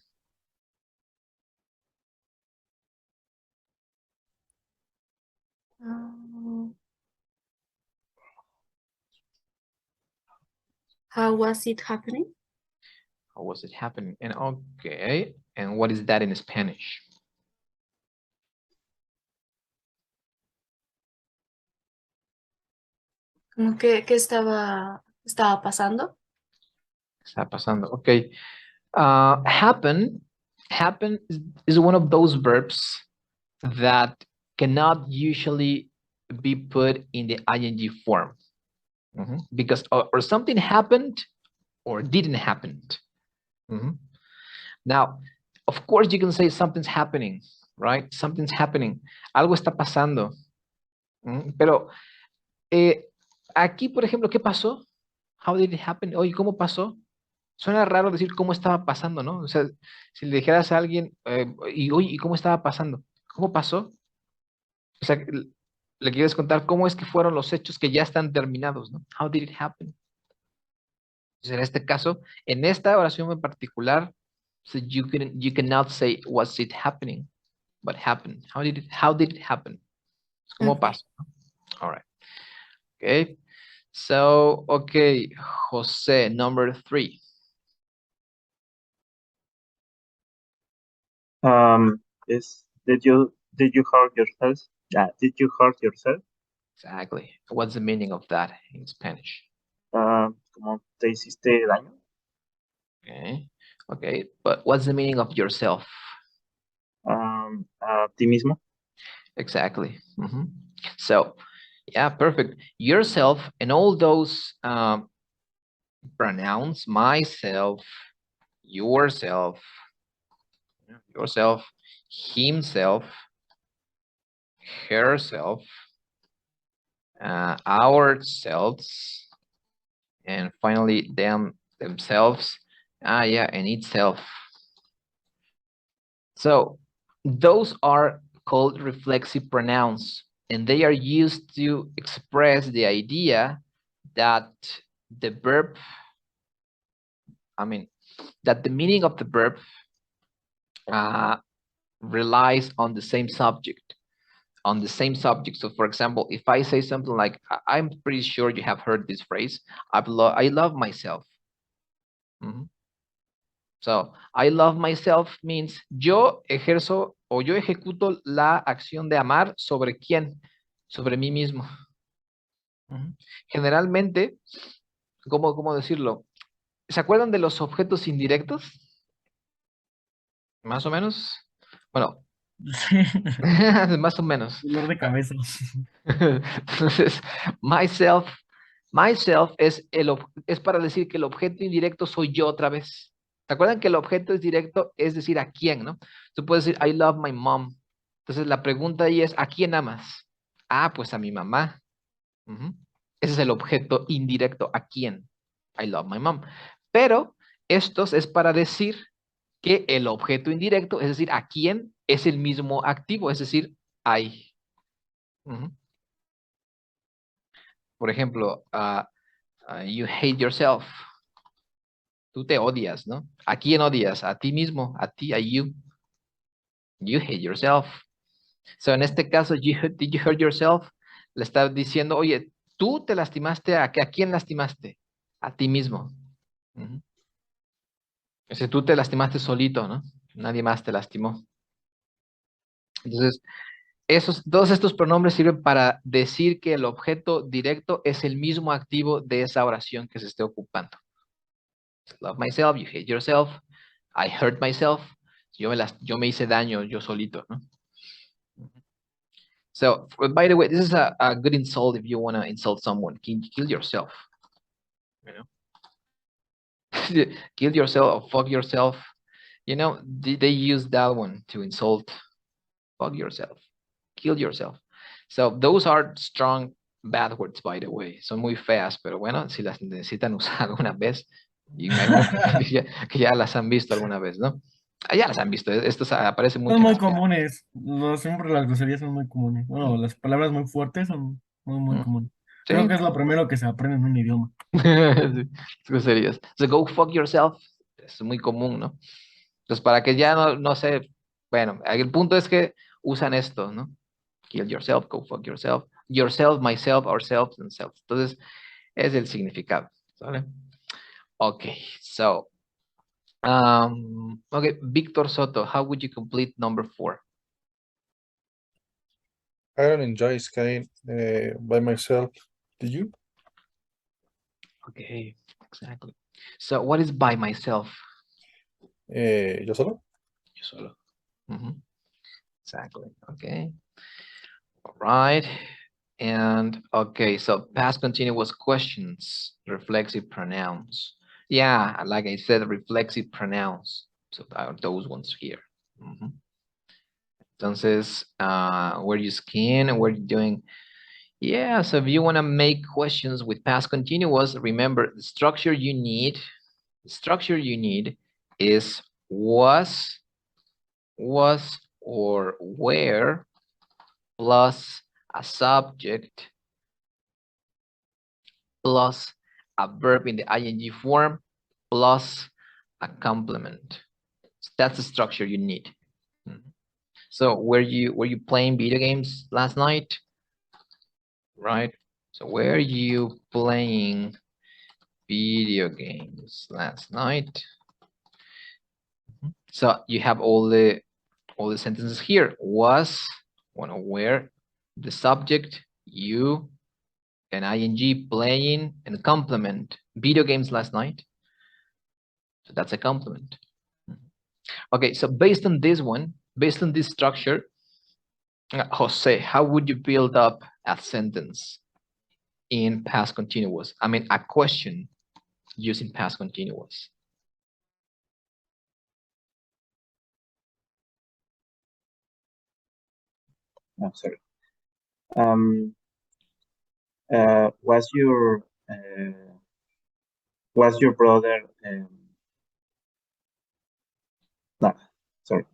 How was it happening? How was it happening? And okay, and what is that in Spanish? ¿Cómo que estaba pasando? Está pasando. Okay. Happen is one of those verbs that cannot usually be put in the ing form because or something happened or didn't happen. Now, of course, you can say something's happening, right? Something's happening. Algo está pasando. Pero aquí, por ejemplo, ¿qué pasó? How did it happen? Oye, ¿cómo pasó? Suena raro decir cómo estaba pasando, ¿no? O sea, si le dijeras a alguien, y oye, ¿y cómo estaba pasando? ¿Cómo pasó? O sea, le quieres contar cómo es que fueron los hechos que ya están terminados, ¿no? How did it happen? Entonces, en este caso, en esta oración en particular, so you cannot say was it happening, but happened. How did it happen? ¿Cómo pasó? All right. Okay. So, okay, Jose, number 3. Did you hurt yourself? Yeah, did you hurt yourself? Exactly. What's the meaning of that in Spanish? ¿Cómo te hiciste daño? Okay. Okay, but what's the meaning of yourself? A ti mismo. Exactly. So, yeah, perfect. Yourself and all those pronouns, myself, yourself, himself, herself, ourselves, and finally themselves. Yeah, and itself. So those are called reflexive pronouns, and they are used to express the idea that the verb, that the meaning of the verb relies on the same subject. So for example, if I say something like, I'm pretty sure you have heard this phrase, I love myself. So, I love myself means yo ejerzo o yo ejecuto la acción de amar sobre quién, sobre mí mismo. Generalmente, ¿cómo decirlo? ¿Se acuerdan de los objetos indirectos? Más o menos. Bueno, Más o menos. Dolor de cabeza. Entonces, myself es para decir que el objeto indirecto soy yo otra vez. ¿Se acuerdan que el objeto es directo? Es decir, ¿a quién, no? Tú puedes decir, I love my mom. Entonces, la pregunta ahí es, ¿a quién amas? Ah, pues a mi mamá. Ujú. Ese es el objeto indirecto. ¿A quién? I love my mom. Pero estos es para decir que el objeto indirecto, es decir, a quién es el mismo activo, es decir, I. Ujú. Por ejemplo, you hate yourself. Tú te odias, ¿no? ¿A quién odias? A ti mismo, a ti, a you. You hate yourself. So, en este caso, did you hurt yourself? Le está diciendo, oye, tú te lastimaste, ¿a quién lastimaste? A ti mismo. Ujú. O sea, tú te lastimaste solito, ¿no? Nadie más te lastimó. Entonces, todos estos pronombres sirven para decir que el objeto directo es el mismo activo de esa oración que se esté ocupando. Love myself, you hate yourself, I hurt myself, yo me hice daño yo solito, ¿no? So, by the way, this is a good insult if you want to insult someone. Kill yourself. You know? Kill yourself or fuck yourself. You know, they use that one to insult. Fuck yourself. Kill yourself. So, those are strong bad words, by the way. Son muy feas, pero bueno, si las necesitan usar alguna vez, y me imagino que ya las han visto alguna vez, ¿no? Ya las han visto, esto aparece mucho Son en muy las comunes. Siempre las groserías son muy comunes. Bueno, las palabras muy fuertes son muy comunes. Creo Sí. que es lo primero que se aprende en un idioma. Sí, groserías. So, go fuck yourself. Es muy común, ¿no? Entonces, para que ya no sé, bueno, el punto es que usan esto, ¿no? Kill yourself, go fuck yourself. Yourself, myself, ourselves, themselves. Entonces, es el significado, ¿vale? Ok, so, okay, Víctor Soto, how would you complete number 4? I don't enjoy skiing by myself. Do you? Okay, exactly. So, what is by myself? ¿Yo solo? Yo solo. Exactly, okay. All right. And okay, so past continuous questions, reflexive pronouns. Yeah, like I said, reflexive pronouns. So those ones here. Entonces, were you skiing? Were you doing? Yeah, so if you want to make questions with past continuous, remember the structure you need is was, or where, plus a subject, plus a verb in the ing form, plus a complement. So that's the structure you need. So were you playing video games last night? Right? So were you playing video games last night? So you have all the sentences here. Was, where, the subject, you, an ing, playing, and complement, video games last night. So that's a complement. Okay, so based on this one, based on this structure, Jose, how would you build up a sentence in past continuous? I mean, a question using past continuous. No, sorry. Was your brother? No, sorry.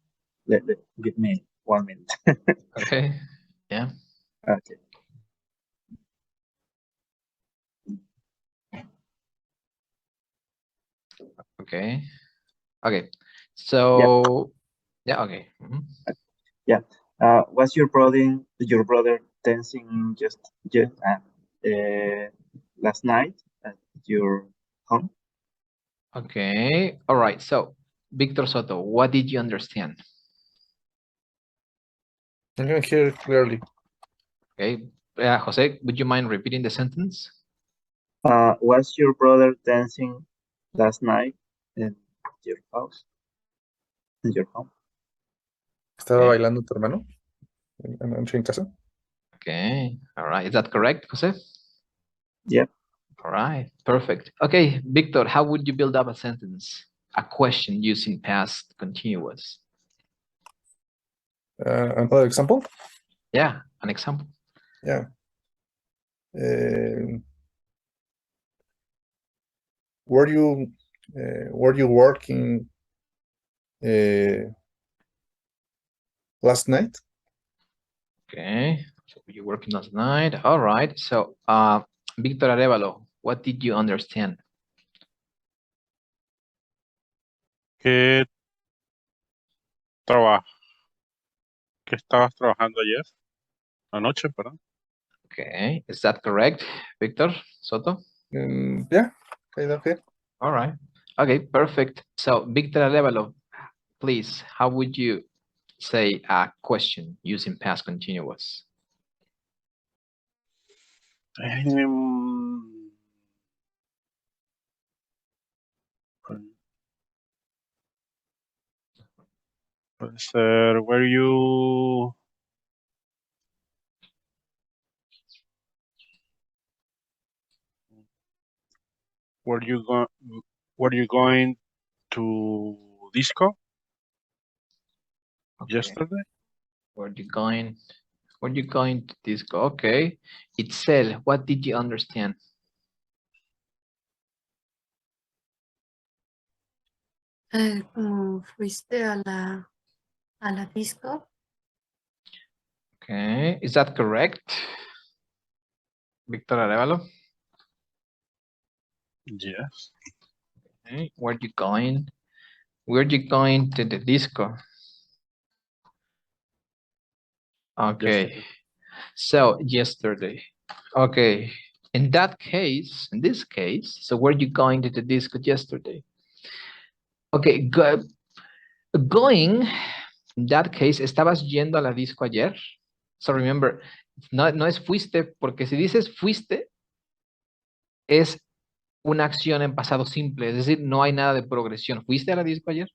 Give me 1 minute. Okay. Yeah. Okay. Okay. Okay. So yeah. Okay. Yeah. Was your brother dancing just last night at your home? Okay. All right. So Victor Soto, what did you understand? I can hear it clearly. Okay. Jose, would you mind repeating the sentence? Was your brother dancing last night in your house? In your home? ¿Estaba Okay. bailando tu hermano anoche en casa? Okay. All right. Is that correct, Jose? Yeah. All right. Perfect. Okay, Victor, how would you build up a sentence? A question using past continuous. Another example? Yeah, an example. Yeah. Were you working last night? Okay. So you're working last night. All right. So, Victor Arevalo, what did you understand? Que que estabas trabajando ayer, anoche, perdón. Okay. Is that correct, Victor Soto? Yeah, kind of. All right. Okay, perfect. So, Victor Arevalo, please, how would you say a question using past continuous? Puede ser, were you going to disco Okay. yesterday? Where you going? Where you going to disco? Okay. Itzel, what did you understand? ¿Cómo fuiste a la disco? Okay. Is that correct? Victor Arevalo? Yes. Okay. Where you going? Where you going to the disco? Okay. Yesterday. So yesterday. Okay. In this case, so where you going to the disco yesterday? Okay, going, in that case, ¿estabas yendo a la disco ayer? So remember, no es fuiste, porque si dices fuiste, es una acción en pasado simple, es decir, no hay nada de progresión. ¿Fuiste a la disco ayer?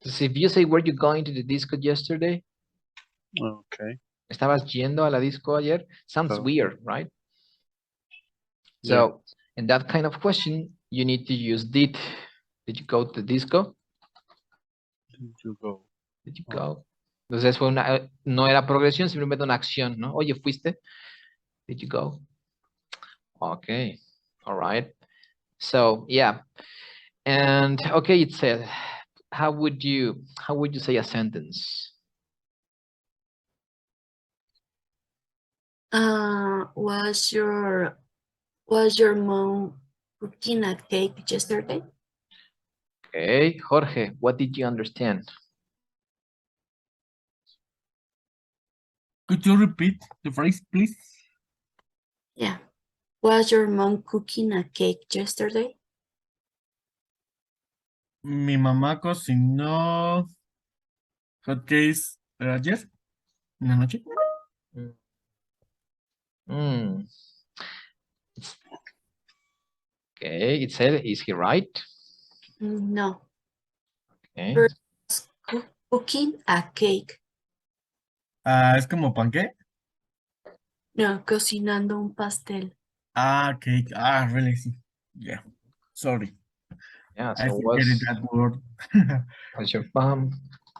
Entonces, if you say, were you going to the disco yesterday? Okay. ¿Estabas yendo a la disco ayer? Sounds So, weird, right? yeah. So, in that kind of question, you need to use did. Did you go to the disco? Did you go? Did you go? Entonces no era progresión, simplemente una acción, ¿no? Oye, ¿fuiste? Did you go? Okay, all right. So, yeah. And okay, it says, how would you say a sentence? Was your mom cooking a cake yesterday? Okay, Jorge, what did you understand? Could you repeat the phrase, please? Yeah. Was your mom cooking a cake yesterday? Mi mamá cocinó hotcakes ayer en la noche. Mm. Okay, it said, is he right? No. Okay. First, cooking a cake. Es como panqué. No, cocinando un pastel. Cake. Really? Sí. Yeah. Sorry. Yeah, I so forget that word. was your mom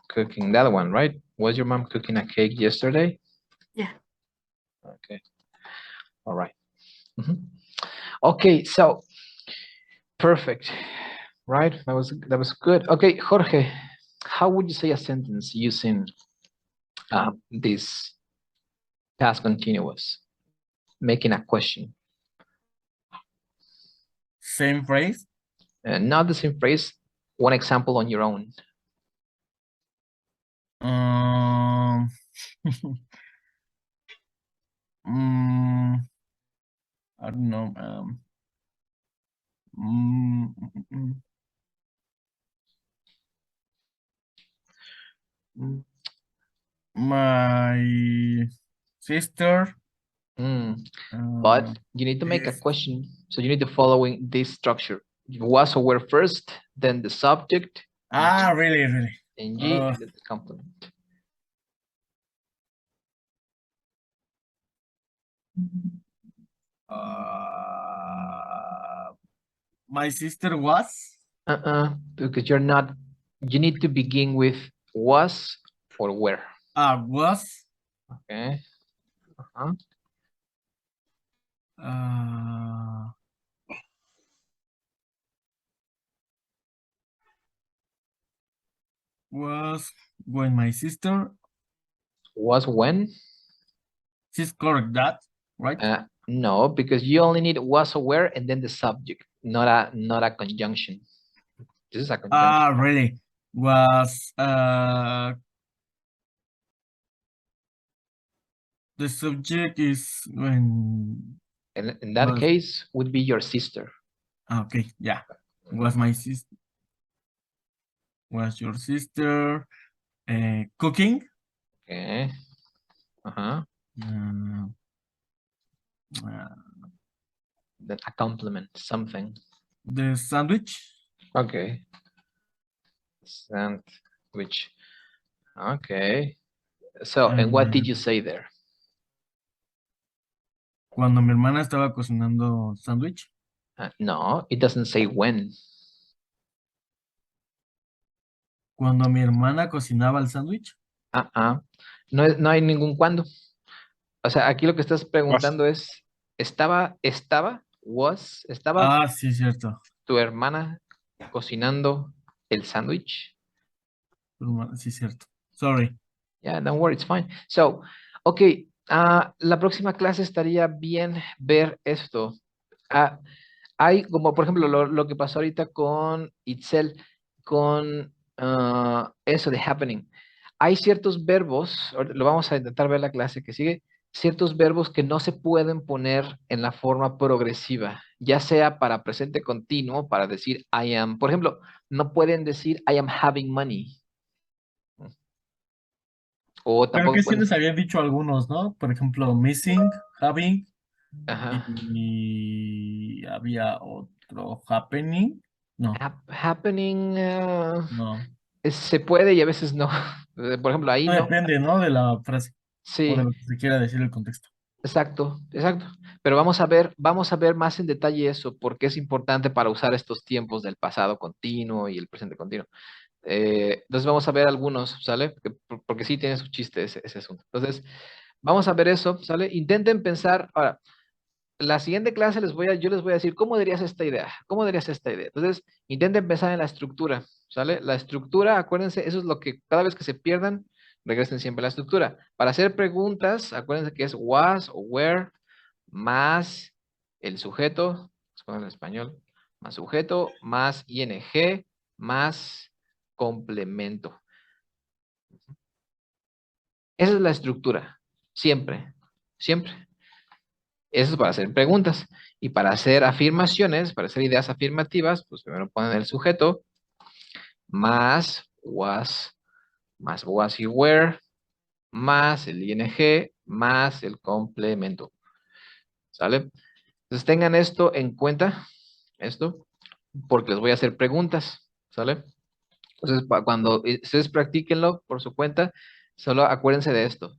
cooking that one, right? Was your mom cooking a cake yesterday? Yeah. Okay. All right. Okay, so perfect. Right? That was good. Okay, Jorge, how would you say a sentence using this past continuous, making a question? Same phrase. Not the same phrase. One example on your own. I don't know. My sister. But you need to make a question. So you need to following this structure. Was or were first, then the subject. Really? And G, and then the complement. My sister was. Because you're not, you need to begin with was or where. Was. Okay. Was when my sister. Was when? She's correct, that, right? No, because you only need was or where and then the subject, not a conjunction. This is a conjunction. Really? Was the subject is when. In that case, would be your sister. Okay, yeah. Was my sister. Was your sister cooking? Okay. Then a compliment, something. The sandwich? Okay. Sandwich. Okay. So, and what did you say there? Cuando mi hermana estaba cocinando sándwich. No, it doesn't say when. Cuando mi hermana cocinaba el sándwich. No hay ningún cuándo. O sea, aquí lo que estás preguntando es, ¿estaba, sí, cierto. tu hermana cocinando el sándwich? Sí, cierto. Sorry. Yeah, don't worry, it's fine. So, okay, la próxima clase estaría bien ver esto. Hay como, por ejemplo, lo que pasó ahorita con Itzel, con eso de happening. Hay ciertos verbos, lo vamos a intentar ver la clase que sigue, ciertos verbos que no se pueden poner en la forma progresiva, ya sea para presente continuo, para decir I am, por ejemplo, no pueden decir I am having money. O Creo tampoco que sí pueden... les había dicho algunos, ¿no? Por ejemplo, missing, having, Ajá. y había otro, happening. No. Happening No. se puede y a veces no. Por ejemplo, ahí No no. depende, ¿no? De la frase. O de Sí, lo que se quiera decir el contexto. exacto. Pero vamos a ver más en detalle eso, porque es importante para usar estos tiempos del pasado continuo y el presente continuo. Entonces vamos a ver algunos, ¿sale? Porque sí tiene su chiste ese asunto. Entonces, vamos a ver eso, ¿sale? Intenten pensar, ahora, la siguiente clase yo les voy a decir, ¿cómo dirías esta idea? ¿Cómo dirías esta idea? Entonces, intenten pensar en la estructura, ¿sale? La estructura, acuérdense, eso es lo que cada vez que se pierdan, regresen siempre a la estructura. Para hacer preguntas, acuérdense que es was o where más el sujeto, en español, más sujeto, más ing, más complemento. Esa es la estructura, siempre, siempre. Eso es para hacer preguntas. Y para hacer afirmaciones, para hacer ideas afirmativas, pues primero ponen el sujeto, más was y where, más el ing, más el complemento. ¿Sale? Entonces tengan esto en cuenta, porque les voy a hacer preguntas. ¿Sale? Entonces, cuando ustedes practíquenlo por su cuenta, solo acuérdense de esto.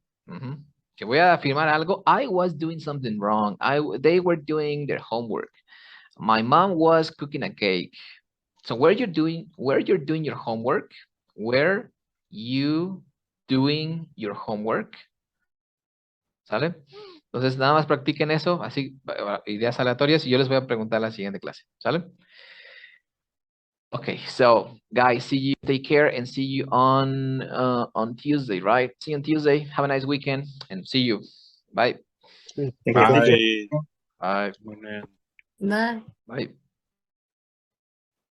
Que voy a afirmar algo. I was doing something wrong. They were doing their homework. My mom was cooking a cake. So where you're doing your homework? Where you doing your homework? ¿Sale? Entonces, nada más practiquen eso, así, ideas aleatorias, y yo les voy a preguntar en la siguiente clase. ¿Sale? Okay, so guys, see you, take care, and see you on Tuesday, right? See you on Tuesday. Have a nice weekend, and see you. Bye. Thank you, teacher. Bye. Bye. Morning. Bye. Bye.